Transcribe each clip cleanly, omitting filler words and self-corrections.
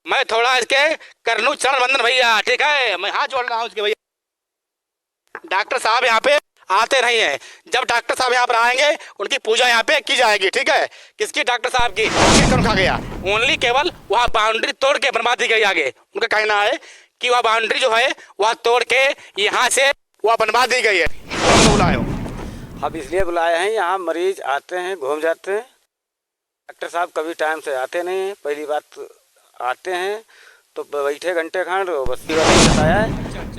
मैं थोड़ा इसके कर लूं चरण वंदन भैया, ठीक है, मैं हाथ जोड़ रहा हूँ उसके भैया। डॉक्टर साहब यहाँ पे आते नहीं है, जब डॉक्टर साहब यहाँ पर आएंगे उनकी पूजा यहाँ पे की जाएगी, ठीक है। किसकी? डॉक्टर साहब की। कौन खा गया? ओनली केवल वह बाउंड्री तोड़ के बनवा दी गई आगे। उनका कहना है कि वह बाउंड्री जो है वह तोड़ के यहाँ से वह बनवा दी गई है। बुलाए अब इसलिए बुलाए हैं, यहाँ मरीज आते हैं, घूम जाते हैं। डॉक्टर साहब कभी टाइम से आते नहीं हैं। पहली बात आते हैं तो बैठे घंटे खंड, बस बताया है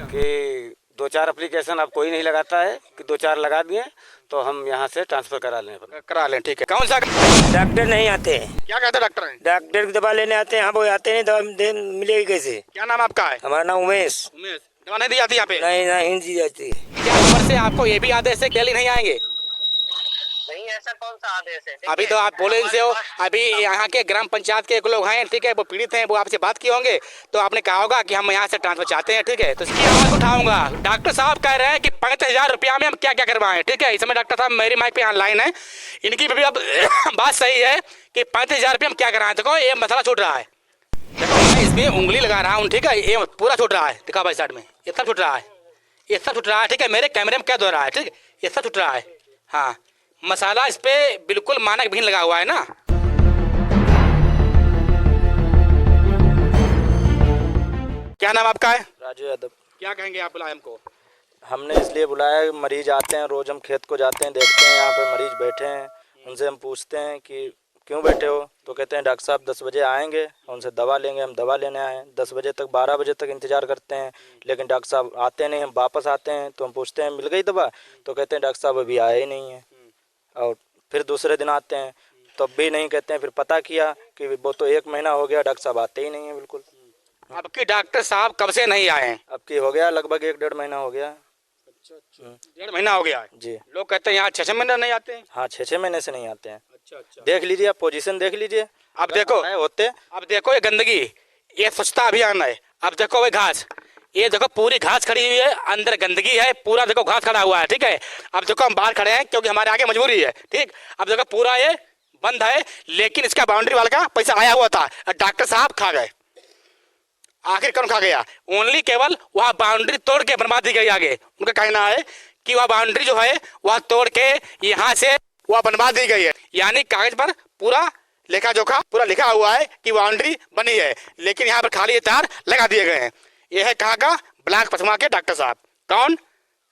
कि 2-4 एप्लीकेशन अब कोई नहीं लगाता है कि 2-4 लगा दिए तो हम यहाँ से ट्रांसफ़र करा लें, ठीक है। कौन सा? डॉक्टर नहीं आते हैं। क्या कहते डॉक्टर? डॉक्टर की दवा लेने आते हैं, हाँ वो आते नहीं, दवा मिलेगी कैसे? क्या नाम आपका है? हमारा नाम उमेश। उमेश। दवा नहीं दी जाती यहाँ पे? नहीं नहीं दी जाती। क्या ऊपर से आपको ये भी आदेश है डेली नहीं आएंगे? नहीं, ऐसा कौन सा आदेश है? अभी तो आप बोले इनसे हो, अभी यहाँ के ग्राम पंचायत के एक लोग हैं, ठीक है, वो पीड़ित हैं, वो आपसे बात किए होंगे तो आपने कहा होगा कि हम यहाँ से ट्रांसफर चाहते हैं, ठीक है। तो इसकी आवाज़ उठाऊंगा। डॉक्टर साहब कह रहे हैं कि 35,000 रुपया में हम क्या क्या करवाएं, ठीक है। इस समय डॉक्टर साहब मेरी माइक पे ऑनलाइन है, इनकी भी अब बात सही है कि 35,000 रुपया हम क्या कराएं। देखो ये मसला छूट रहा है, देखो मैं इसमें उंगली लगा रहा हूँ, ठीक है, ये पूरा छूट रहा है, दिखा भाई साइड में, ये सब छूट रहा है, ये सब छूट रहा है, ठीक है। मेरे कैमरे में कैद हो रहा है, ठीक है, ये सब छूट रहा है। हाँ, मसाला इस पे बिल्कुल मानक भी लगा हुआ है ना। क्या नाम आपका है? राजू यादव। क्या कहेंगे आप? बुलाए हमको। हमने इसलिए बुलाया, मरीज आते हैं, रोज़ हम खेत को जाते हैं, देखते हैं यहाँ पे मरीज बैठे हैं, उनसे हम पूछते हैं कि क्यों बैठे हो, तो कहते हैं डॉक्टर साहब 10 बजे आएंगे, उनसे दवा लेंगे। हम दवा लेने आए, 10 बजे तक 12 बजे तक इंतज़ार करते हैं, लेकिन डॉक्टर साहब आते नहीं। हम वापस आते हैं तो हम पूछते हैं मिल गई दवा, तो कहते हैं डॉक्टर साहब अभी आए ही नहीं हैं। और फिर दूसरे दिन आते हैं तो अब भी नहीं, कहते हैं फिर पता किया कि वो तो 1 महीना हो गया, डॉक्टर साहब आते ही नहीं है बिल्कुल। आपके डॉक्टर साहब कब से नहीं आए हैं? अब की हो गया लगभग 1-1.5 महीना हो गया। अच्छा, 1.5 महीना हो गया है जी। लोग कहते हैं यहाँ 6-6 महीने नहीं आते हैं। हाँ, 6-6 महीने से नहीं आते हैं। अच्छा। देख लीजिए, आप पोजीशन देख लीजिए। अब देखो होते, अब देखो ये गंदगी, ये स्वच्छता अभियान है। अब देखो ये घास, ये देखो पूरी घास खड़ी हुई है, अंदर गंदगी है, पूरा देखो घास खड़ा हुआ है, ठीक है। अब देखो हम बाहर खड़े हैं क्योंकि हमारे आगे मजबूरी है, ठीक। अब देखो पूरा ये बंद है, लेकिन इसका बाउंड्री वाला का पैसा आया हुआ था, डॉक्टर साहब खा गए। आखिर कौन खा गया? ओनली केवल वह बाउंड्री तोड़ के बनवा दी गई आगे। उनका कहना है कि वह बाउंड्री जो है वह तोड़ के यहाँ से वह बनवा दी गई है, यानी कागज पर पूरा लेखा जोखा पूरा लिखा हुआ है कि बाउंड्री बनी है, लेकिन यहाँ पर खाली तार लगा दिए गए हैं। यह है कहाँ का? ब्लॉक पथमा के डॉक्टर साहब। कौन?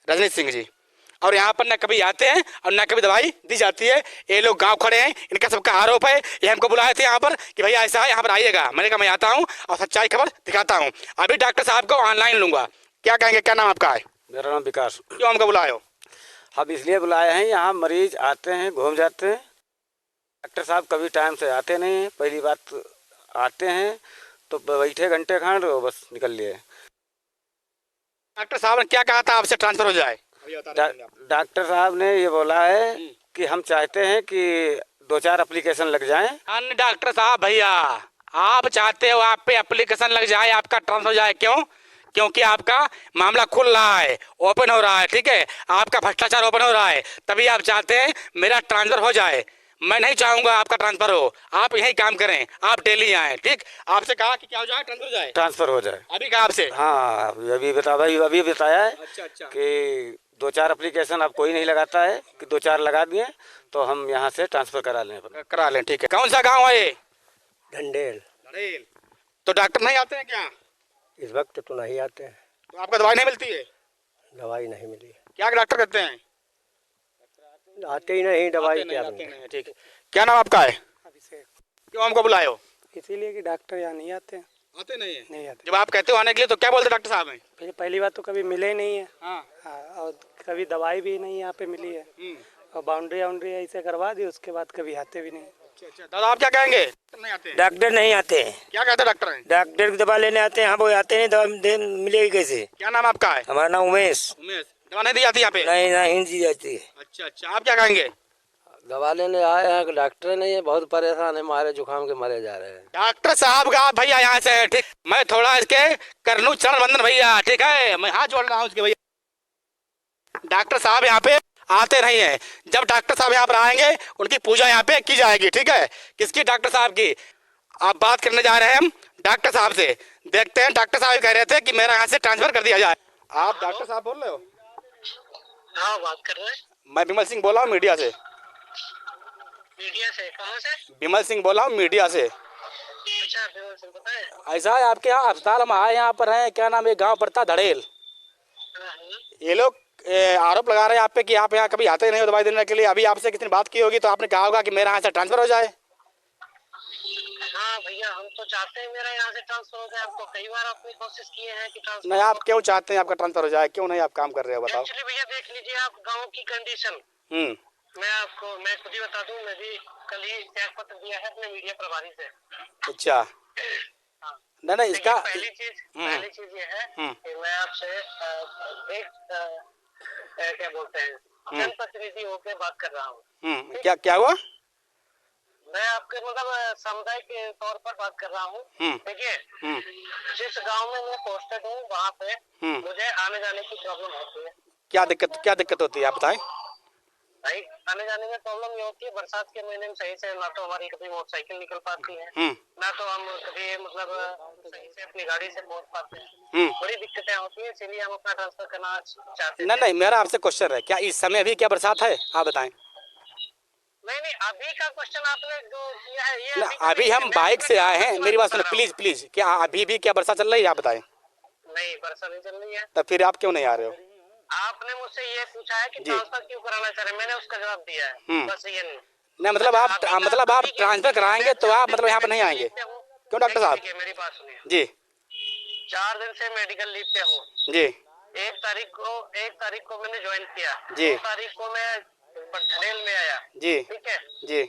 रजनीश सिंह जी। और यहाँ पर न कभी आते हैं और न कभी दवाई दी जाती है। ये लोग गांव खड़े हैं, इनका सबका आरोप है। ये हमको बुलाए थे यहाँ पर कि भैया ऐसा है, यहाँ पर आइएगा। मैंने कहा मैं आता हूँ और सच्चाई खबर दिखाता हूँ। अभी डॉक्टर साहब को ऑनलाइन लूंगा। क्या कहेंगे? क्या नाम आपका है? मेरा नाम विकास। क्यों हमको बुलाए हो? अब इसलिए बुलाए हैं, यहाँ मरीज आते हैं, घूम जाते हैं। डॉक्टर साहब कभी टाइम से आते नहीं हैं। पहली बात आते हैं तो बैठे घंटे खंड, बस निकल लिए। डॉक्टर साहब ने क्या कहा था आपसे ट्रांसफर हो जाए? डॉक्टर साहब ने ये बोला है कि हम चाहते हैं कि 2-4 एप्लीकेशन लग जाएं। अन्य डॉक्टर साहब भैया, आप चाहते हो आप पे एप्लीकेशन लग जाए, आपका ट्रांसफर हो जाए। क्यों? क्योंकि आपका मामला खुल रहा है, ओपन हो रहा है, ठीक है, आपका भ्रष्टाचार ओपन हो रहा है, तभी आप चाहते हैं मेरा ट्रांसफर हो जाए। मैं नहीं चाहूंगा आपका ट्रांसफर हो, आप यही काम करें, आप डेली आए, ठीक। आपसे कहा कि क्या हो जाए? ट्रांसफर हो जाए। ट्रांसफर हो जाए। अभी कहा आपसे? हाँ, अभी बताया है। अच्छा। कि 2-4 एप्लीकेशन अब कोई नहीं लगाता है कि 2-4 लगा दिए तो हम यहाँ से ट्रांसफर करा लें, ठीक है। कौन सा गाँव है ये? ढंडेल। तो डॉक्टर नहीं आते हैं क्या? इस वक्त तो नहीं आते हैं। तो आपको दवाई नहीं मिलती है? दवाई नहीं मिली। क्या डॉक्टर कहते हैं? आते ही नहीं, दवाई क्या आते नहीं, ठीक है। क्या नाम आपका है? अभिषेक। क्यों हमको बुलाए हो? इसीलिए कि डॉक्टर यहाँ नहीं आते हैं। आते नहीं है? नहीं आते। जब आप कहते हो आने के लिए तो क्या बोलते डॉक्टर साहब हैं? फिर पहली बात तो कभी मिले नहीं है। हाँ। और कभी दवाई भी नहीं यहाँ पे मिली है। और बाउंड्री ऐसे करवा दी, उसके बाद कभी आते भी नहीं। अच्छा। दादा आप क्या कहेंगे? नहीं आते हैं। डॉक्टर नहीं आते हैं। क्या कहते डॉक्टर हैं? डॉक्टर की दवा लेने आते हैं, हाँ वो आते नहीं, दवा मिलेगी कैसे? क्या नाम आपका है? हमारा नाम उमेश। उमेश। दवा नहीं दी जाती यहाँ पे? नहीं दी जाती है। अच्छा। आप क्या कहेंगे? दवा लेने आए हैं, डॉक्टर नहीं है, बहुत परेशान है, मारे जुकाम के मरे जा रहे हैं। डॉक्टर साहब का भैया यहाँ से, ठीक। मैं थोड़ा इसके कर लूं चरण वंदन भैया, ठीक है, मैं हाथ जोड़ रहा हूँ उसके भैया। डॉक्टर साहब यहाँ पे आते नहीं है, जब डॉक्टर साहब यहाँ पर आएंगे उनकी पूजा यहाँ पे की जाएगी, ठीक है। किसकी? डॉक्टर साहब की। आप बात करने जा रहे हैं हम डॉक्टर साहब से। देखते हैं, डॉक्टर साहब कह रहे थे कि मेरा यहाँ से ट्रांसफर कर दिया जाए। आप डॉक्टर साहब बोल रहे हो? हाँ, बात कर रहे हैं। मैं विमल सिंह बोल रहा हूँ मीडिया से। मीडिया से? कहाँ से? विमल सिंह बोल रहा हूँ मीडिया से। अच्छा, विमल सिंह बताएं। ऐसा है, आपके यहाँ अस्पताल हम आए, यहाँ पर हैं, क्या नाम है, गांव पड़ता धड़ेल। हाँ, हाँ। ये लोग आरोप लगा रहे हैं आप पे कि आप यहाँ कभी आते नहीं हो दवाई देने के लिए। अभी आपसे किसी ने बात की होगी तो आपने कहा होगा कि मेरा यहाँ से ट्रांसफर हो जाए। हाँ भैया, हम तो चाहते हैं मेरा यहाँ से ट्रांसफर हो जाए। आपको कई बार अपनी कोशिश किए हैं कि ट्रांसफर। नहीं, आप क्यों चाहते हैं आपका ट्रांसफर हो जाए? क्यों नहीं आप काम कर रहे हो, बताओ। एक्चुअली भैया देख लीजिए आप गांव की कंडीशन। मैं खुद ही बता दूं, मैं भी कल ही त्याग पत्र दिया है अपने मीडिया प्रभारी से। अच्छा। हाँ। नहीं इसका पहली चीज ये है कि मैं आपसे क्या बोलते हैं, जनप्रतिनिधि होकर बात कर रहा हूँ। क्या क्या हुआ? मैं आपके मतलब समुदाय के तौर पर बात कर रहा हूँ। देखिए, जिस गांव में मैं पोस्टेड हूँ वहाँ पे मुझे आने जाने की प्रॉब्लम होती है। क्या दिक्कत होती है, आप बताएं। भाई, आने जाने में प्रॉब्लम ये होती है, बरसात के महीने में सही से ना तो हमारी कभी मोटरसाइकिल निकल पाती है, ना तो हम कभी मतलब सही से अपनी गाड़ी से पहुंच पाते हैं। बड़ी दिक्कतें होती है, इसलिए हम अपना ट्रांसफर करना चाहते हैं। नहीं, मेरा आपसे क्वेश्चन है, क्या इस समय अभी क्या बरसात है, आप बताएं। नहीं, अभी का क्वेश्चन आपने जो किया है ये अभी हम बाइक से आए हैं, मेरी बात सुनो प्लीज। क्या अभी भी क्या बरसात चल रही है, आप बताएं। नहीं, बरसात नहीं चल रही है। तो फिर आप क्यों नहीं आ रहे हो? आपने मुझसे ये पूछा है कि ट्रांसफर क्यों कराना चाह रहे हैं, मैंने उसका जवाब दिया है, बस ये नहीं। मतलब आप ट्रांसफर कराएंगे तो आप मतलब यहाँ पर नहीं आएंगे क्यों डॉक्टर साहब? मेरी बात सुनिए जी। 4 दिन से मेडिकल लीव पे हूँ जी। 1 तारीख को मैंने ज्वाइन किया जी। 2 तारीख को मैं धड़ेल में आया। जी। ठीक है जी।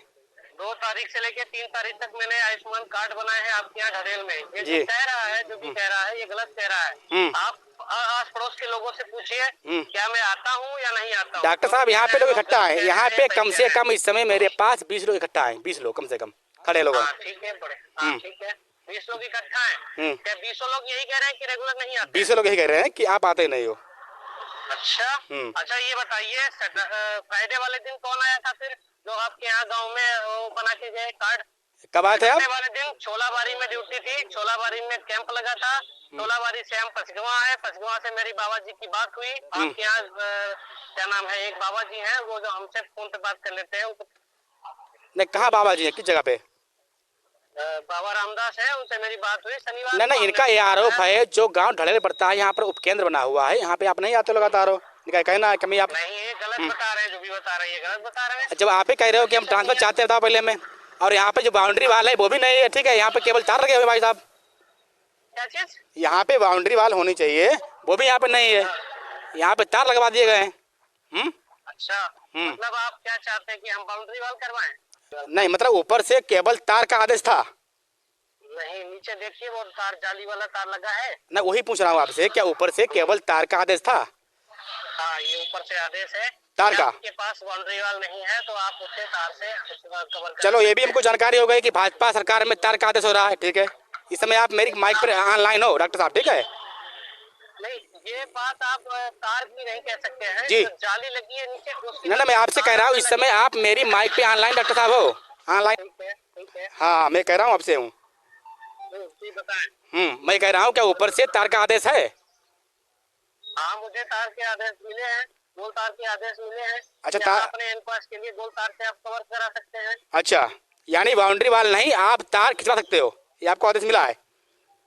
2 तारीख से लेके 3 तारीख तक मैंने आयुष्मान कार्ड बनाए हैं आपके यहाँ धड़ेल में। ये जी। जो कह रहा है, जो भी कह रहा है, ये गलत कह रहा है। आप आस पड़ोस के लोगों से पूछिए क्या मैं आता हूँ या नहीं आता हूँ। डॉक्टर साहब, यहाँ पे लोग इकट्ठा है, यहाँ पे कम से कम इस समय मेरे पास 20 लोग इकट्ठा है, 20 लोग कम से कम खड़े लोग। ठीक है, बड़े। ठीक है, 20 लोग इकट्ठा है। क्या 20 लोग यही कह रहे हैं कि रेगुलर नहीं आते? 20 लोग यही कह रहे हैं कि आप आते नहीं हो। अच्छा। अच्छा, ये बताइए फ्राइडे वाले दिन कौन आया था फिर, जो आपके यहाँ गाँव में वो बना के गए कार्ड? कब आए थे आप? वाले दिन छोलाबारी में ड्यूटी थी, छोलाबारी में कैंप लगा था। छोलाबारी से हम पचगवा आए, पचगवा से मेरी बाबा जी की बात हुई। आपके यहाँ क्या नाम है, एक बाबा जी हैं वो जो हमसे फोन पे बात कर लेते हैं। नहीं, कहाँ बाबा जी है, किस जगह पे? बाबा रामदास है, उनसे मेरी बात हुई शनिवार। नहीं, इनका ये आरोप है जो गांव ढड़ेल पड़ता है, यहाँ पर उपकेंद्र बना हुआ है, यहाँ पे आप नहीं आते लगातार हो। इनका कहना है कमी आप नहीं, ये गलत बता रहे हैं, जो भी बता रहे हैं गलत बता रहे हैं। जब आप ही कह रहे हो कि हम ट्रांसफर चाहते हैं, बताओ पहले में। और यहाँ पे जो बाउंड्री वाल है वो भी नहीं है, ठीक है, यहाँ पे केवल तार लगे हुए भाई साहब। क्या चीज? यहाँ पे बाउंड्री वाल होनी चाहिए, वो भी यहाँ पे नहीं है, यहाँ पे तार लगवा दिए गए हैं। अच्छा, मतलब आप क्या चाहते हैं कि हम बाउंड्री वाल करवाएं? नहीं, मतलब ऊपर से केबल तार का आदेश था। नहीं, नीचे देखिए वो तार, जाली वाला तार लगा है ना, वही पूछ रहा हूँ आपसे, क्या ऊपर से केबल तार का आदेश था? हाँ, ये ऊपर से आदेश है तार का। आपके पास बाउंड्री वाल नहीं है तो आप उसे तार से कवर कर। चलो, ये भी हमको जानकारी हो गई कि भाजपा सरकार में तार का आदेश हो रहा है, ठीक है। इस समय आप मेरी माइक पर ऑनलाइन हो डॉक्टर साहब, ठीक है। नहीं, ये बात आप तार की नहीं कह सकते हैं जी। तो जाली लगी है नीचे। ना, मैं आपसे कह रहा हूँ इस समय आप मेरी माइक पे ऑनलाइन डॉक्टर साहब हो, ऑनलाइन। ठीक है। हाँ, मैं कह रहा हूँ आपसे हूँ। बताएं। मैं कह रहा हूँ क्या ऊपर से तार का आदेश है? हाँ, मुझे तार के आदेश मिले हैं, गोल तार के आदेश मिले हैं। अच्छा, तार अपने एन पास के लिए गोल तार से आप कवर करा सकते हैं। अच्छा, यानी बाउंड्री वाल नहीं, आप तार खिंचवा सकते हो, ये आपको आदेश मिला है?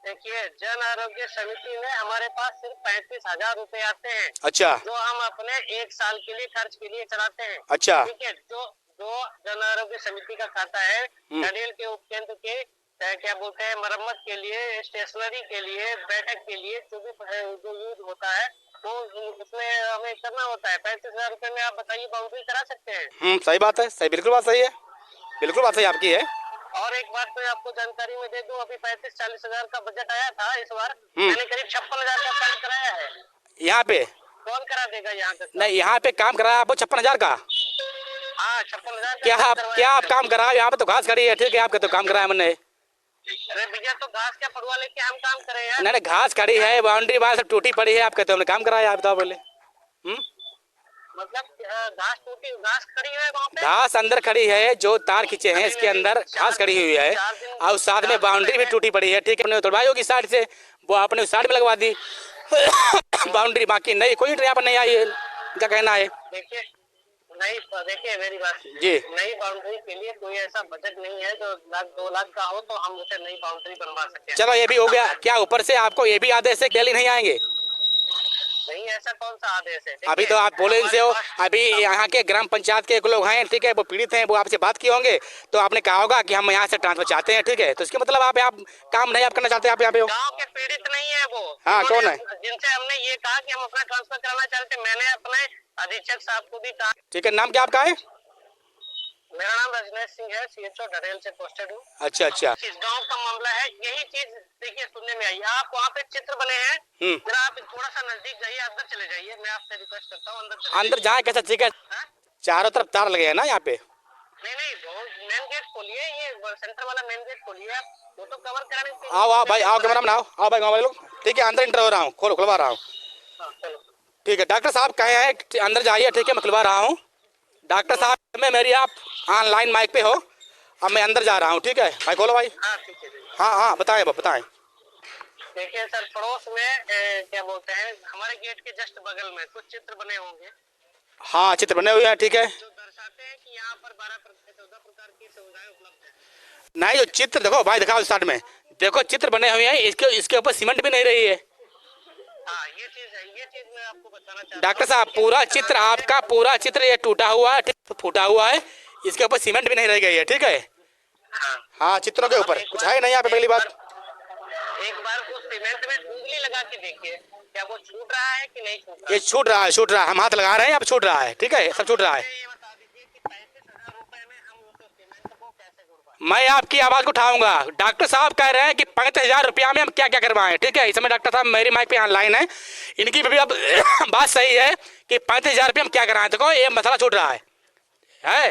देखिए, जन आरोग्य समिति में हमारे पास सिर्फ 35,000 रुपए आते हैं। अच्छा। जो हम अपने 1 साल के लिए खर्च के लिए चलाते हैं। अच्छा। ठीक है, जो जन आरोग्य समिति का खाता है धड़ेल के उपकेंद्र के क्या बोलते हैं, मरम्मत के लिए, स्टेशनरी के लिए, बैठक के लिए जो यूज होता है वो उसमें हमें करना होता है। 35,000 रुपए में आप बताइए बाउंड्री करा सकते हैं? सही बात है, सही, बिल्कुल बात सही है, बिल्कुल बात सही आपकी है। और एक बात मैं आपको जानकारी में दे दूं, अभी 35-40 हजार का बजट आया था इस बार, मैंने करीब 56,000 का काम कराया है। यहाँ पे कौन करा देगा यहाँ तक? नहीं, यहाँ पे काम कराया आपको 56,000 का? हाँ, 56,000। क्या आप काम कराओ? यहाँ पे तो घास खड़ी है, ठीक है, आपके तो काम कराया मैंने। अरे भैया, तो घास क्या पड़वा लेके हम काम करें यार? नहीं, घास खड़ी है, बाउंड्री वाल सब टूटी पड़ी है, आप कहते हो हमने काम कराया, आप बताओ पहले। मतलब घास टूटी, घास खड़ी है वहाँ पे। घास अंदर खड़ी है, जो तार खींचे हैं इसके अंदर घास खड़ी हुई है, और साथ में बाउंड्री भी टूटी पड़ी है। ठीक है, अपने तोड़वाई होगी साइड से, वो आपने उस साइड में लगवा दी बाउंड्री, बाकी नहीं कोई यहाँ पर नहीं आई है, क्या कहना है? देखिए नहीं, देखिए मेरी बात जी। नई बाउंड्री के लिए कोई ऐसा बजट नहीं है जो 1-2 लाख का हो तो हम उसे नई बाउंड्री बनवा सकते हैं। चलो ये भी हो गया, क्या ऊपर से आपको ये भी आदेश है डेली नहीं आएंगे? नहीं, ऐसा कौन सा आदेश है? अभी तो आप बोले इनसे हो, अभी यहाँ के ग्राम पंचायत के लोग हैं, ठीक है, वो पीड़ित हैं, वो आपसे बात किए होंगे, तो आपने कहा होगा कि हम यहाँ से ट्रांसफर चाहते हैं, ठीक है, तो इसके मतलब आप यहाँ काम नहीं आप करना चाहते, आप यहाँ पे हो? गांव के पीड़ित नहीं है वो। हाँ, कौन है? जिनसे हमने ये कहा कि हम अपना ट्रांसफर कराना चाहते, मैंने अपने अधीक्षक साहब को भी कहा। ठीक है, नाम क्या आपका है? मेरा नाम रजनेश सिंह है, CHO डरेल से पोस्टेड हूँ। अच्छा अच्छा। इस गांव का मामला है, यही चीज देखिए सुनने में आई। आप वहाँ पे चित्र बने हैं, जरा आप थोड़ा सा नजदीक जाइए, अंदर चले जाइए, मैं आपसे रिक्वेस्ट करता हूँ अंदर चले अंदर जाए कैसा? ठीक है, हाँ? चारों तरफ तार लगे हैं ना यहाँ पे? नहीं, मेन गेट खोलिए, ये सेंटर वाला मेन गेट खोलिए, आप वो तो कवर कराने के लिए। आओ आओ भाई, आओ कैमरा में आओ भाई, गाँव वाले लोग, ठीक है, अंदर इंटर हो रहा हूँ, खुलवा रहा हूँ। हाँ, चलो। ठीक है, डॉक्टर साहब कहे हैं अंदर जाइए, ठीक है, मैं खुलवा रहा हूँ। डॉक्टर साहब में मेरी आप ऑनलाइन माइक पे हो, अब मैं अंदर जा रहा हूँ, ठीक है भाई, खोलो भाई। हाँ ठीक है। हाँ हाँ, बताएं बताएं। देखिए सर, पड़ोस में क्या बोलते हैं, हमारे गेट के जस्ट बगल में कुछ चित्र बने होंगे। हाँ, चित्र बने हुए हैं, ठीक है। जो दर्शाते हैं कि यहाँ पर 14 प्रकार की सुविधाएं उपलब्ध है। नहीं, जो चित्र देखो भाई, दिखाओ स्टार्ट में, देखो चित्र बने हुए हैं, इसके ऊपर सीमेंट भी नहीं रही है। हाँ, ये चीज मैं आपको बताना चाहता हूँ। डॉक्टर साहब, पूरा चित्र आपका, पूरा चित्र ये टूटा हुआ है, फूटा हुआ है, इसके ऊपर सीमेंट भी नहीं रह गई है, ठीक है। हाँ, चित्रों के ऊपर कुछ है नहीं यहाँ पे। पहली बात, एक बार उस सीमेंट में उंगली लगा के देखिए, क्या वो छूट रहा है कि नहीं छूट रहा ये छूट रहा है, छूट रहा है, हम हाथ लगा रहे हैं, अब छूट रहा है, ठीक है, सब छूट रहा है। ये बता दीजिए कि 35,000 रुपए में हम उस सीमेंट को कैसे जुड़वाएं? मैं आपकी आवाज को उठाऊंगा। डॉक्टर साहब कह रहे हैं कि 35,000 रुपया में हम क्या क्या करवाएं, ठीक है। इस समय डॉक्टर साहब मेरी माइक पे ऑनलाइन है, इनकी भी अब बात सही है कि 35,000 रुपया हम क्या कराएं। देखो ये मसला छूट रहा है,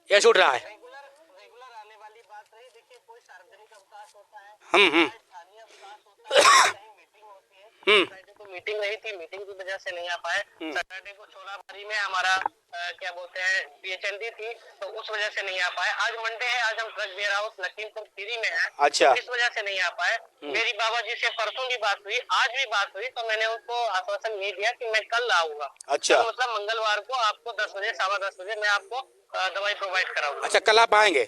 ये छूट रहा है। रेगुलर आने वाली बात रही, देखिए कोई सार्वजनिक अवकाश होता है, स्थानीय अवकाश होता है, कहीं मीटिंग होती है। सैटरडे को मीटिंग रही थी, मीटिंग की वजह से नहीं आ पाए। सैटरडे को छोलाबारी में हमारा क्या बोलते हैं PHND थी, तो उस वजह से नहीं आ पाए। आज मंडे है, आज हम truck warehouse Lakhimpur Kheri में है, अच्छा। इस वजह से नहीं आ पाए। मेरी बाबा जी से परसों भी बात हुई, आज भी बात हुई, तो मैंने उनको आश्वासन ये दिया कि मैं कल आऊंगा। अच्छा। तो मतलब मंगलवार को आपको 10 बजे 10:15 बजे मैं आपको दवाई प्रोवाइड कराऊंगा। अच्छा, कल आप आएंगे?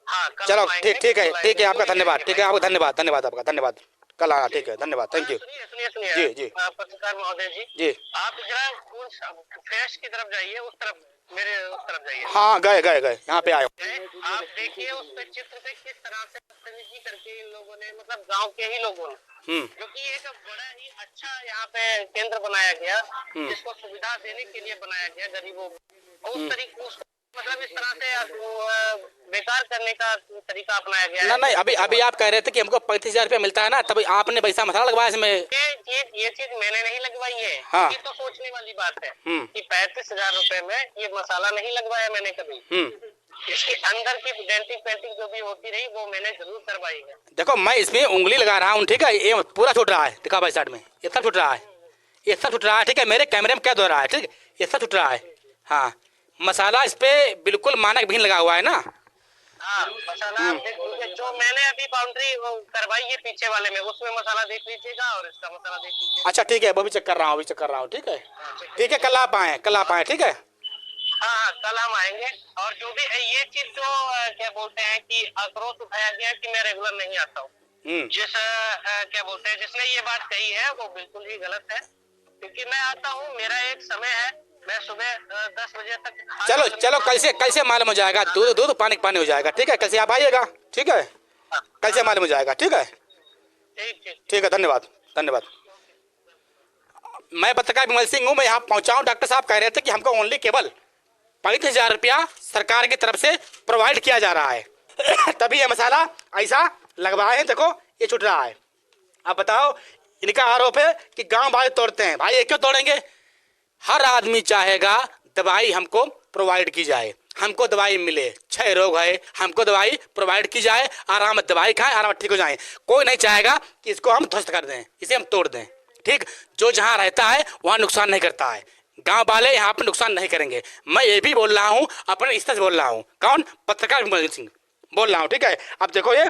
हाँ, कल चलो हम आएंगे, ठीक है, कल ठीक है, आएंगे। आपका धन्यवाद, ठीक है, आपका धन्यवाद, धन्यवाद आपका, धन्यवाद। कल आना, ठीक है, धन्यवाद, थैंक यू। सुनिए जी, जी। पत्रकार महोदय जी, जी। आप जरा उस फ्रेश की तरफ जाइए, उस तरफ, मेरे उस तरफ जाइए। हाँ, गए यहाँ पे आए। आप देखिए उस पे चित्र पे किस तरह से बदतमीजी करके इन लोगों ने, मतलब गांव के ही लोगों ने, जो कि एक बड़ा ही अच्छा यहाँ पे केंद्र बनाया गया, जिसको सुविधा देने के लिए बनाया गया गरीबों को, उस तरीके मतलब इस तरह से बेकार करने का तरीका अपनाया गया ना है। नहीं, अभी आप कह रहे थे कि हमको 35,000 रुपया मिलता है ना, तभी आपने पैसा मसाला लगवाया इसमें। ये चीज मैंने नहीं लगवाई है। हाँ। ये तो सोचने वाली बात है कि 35,000 रुपए में ये मसाला नहीं लगवाया मैंने कभी। इसके अंदर की डेंटिंग पेंटिंग जो भी होती रही वो मैंने जरूर करवाई है। देखो मैं इसमें उंगली लगा रहा हूँ, ठीक है, ये पूरा छूट रहा है, दिखा भाई साइड में, ये सब छूट रहा है, ये सब छूट रहा है, ठीक है, मेरे कैमरे में कैद हो रहा है, ठीक है, ये सब छूट रहा है। हाँ, मसाला इस पे बिल्कुल मानक भी लगा हुआ है ना। हाँ, मसाला आप देख लीजिए, जो मैंने अभी बाउंड्री करवाई है पीछे वाले में, उसमें मसाला देख लीजिएगा और इसका मसाला देख लीजिए। अच्छा ठीक है, वो भी चेक कर रहा हूँ, ठीक है, ठीक है, कल आप आए, ठीक है। हाँ, कल हम आएंगे। और जो भी ये चीज जो क्या बोलते हैं कि आक्रोश उठाया गया कि मैं रेगुलर नहीं आता हूँ, जिस क्या बोलते हैं जिसने ये बात कही है वो बिल्कुल ही गलत है, क्योंकि मैं आता हूँ, मेरा एक समय है, मैं सुबह 10 बजे तक। चलो कल से मालूम हो जाएगा, दूध पानी हो जाएगा, ठीक है, कल से आप आइएगा, ठीक है, कल से मालूम हो जाएगा, ठीक है, ठीक है, धन्यवाद। मैं पत्रकार विमल सिंह हूँ, मैं यहाँ पहुँचा हूँ। डॉक्टर साहब कह रहे थे कि हमको ओनली केवल 35,000 रुपया सरकार की तरफ से प्रोवाइड किया जा रहा है तभी ये मसाला ऐसा लगवाए हैं, देखो ये छूट रहा है। अब बताओ, इनका आरोप है कि गांव वाले तोड़ते हैं। भाई ये क्यों तोड़ेंगे? हर आदमी चाहेगा दवाई हमको प्रोवाइड की जाए, हमको दवाई मिले, 6 रोग है, हमको दवाई प्रोवाइड की जाए, आराम दवाई खाएं, आराम ठीक हो जाए। कोई नहीं चाहेगा कि इसको हम ध्वस्त कर दें, इसे हम तोड़ दें, ठीक। जो जहाँ रहता है वहाँ नुकसान नहीं करता है। गांव वाले यहाँ पर नुकसान नहीं करेंगे। मैं ये भी बोल रहा हूँ, अपने स्तर से बोल रहा हूँ। कौन? पत्रकार विमल सिंह बोल रहा हूँ, ठीक है। अब देखो ये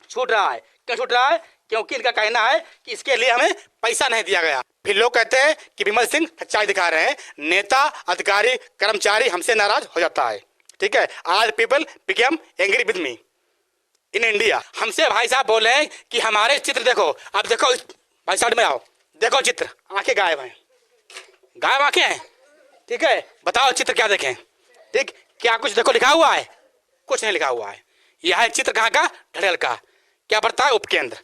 छूट रहा है, क्यों छूट रहा है? क्योंकि इनका कहना है कि इसके लिए हमें पैसा नहीं दिया गया। फिर लोग कहते हैं कि विमल सिंह सच्चाई दिखा रहे हैं, नेता, अधिकारी, कर्मचारी हमसे नाराज हो जाता है, ठीक है। आज people become angry with me in India. हमसे भाई साहब बोले हैं कि हमारे चित्र देखो। अब देखो भाई साइड में आओ, देखो चित्र, आंखें गायब हैं, गायब आंखें हैं, ठीक है। बताओ चित्र क्या देखें, ठीक? क्या कुछ देखो लिखा हुआ है? कुछ नहीं लिखा हुआ है। यह है चित्र कहाँ का? ढड़ेल का। क्या पड़ता है? उपकेंद्र।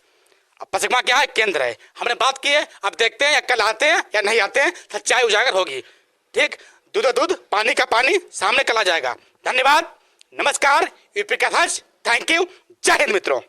अब पचकमा क्या है? केंद्र है। हमने बात की है, अब देखते हैं या कल आते हैं या नहीं आते हैं, सच्चाई उजागर होगी, ठीक। दूध दूध, पानी का पानी, सामने कल आ जाएगा। धन्यवाद, नमस्कार, यूपी का ध्वज, थैंक यू, जय हिंद मित्रों।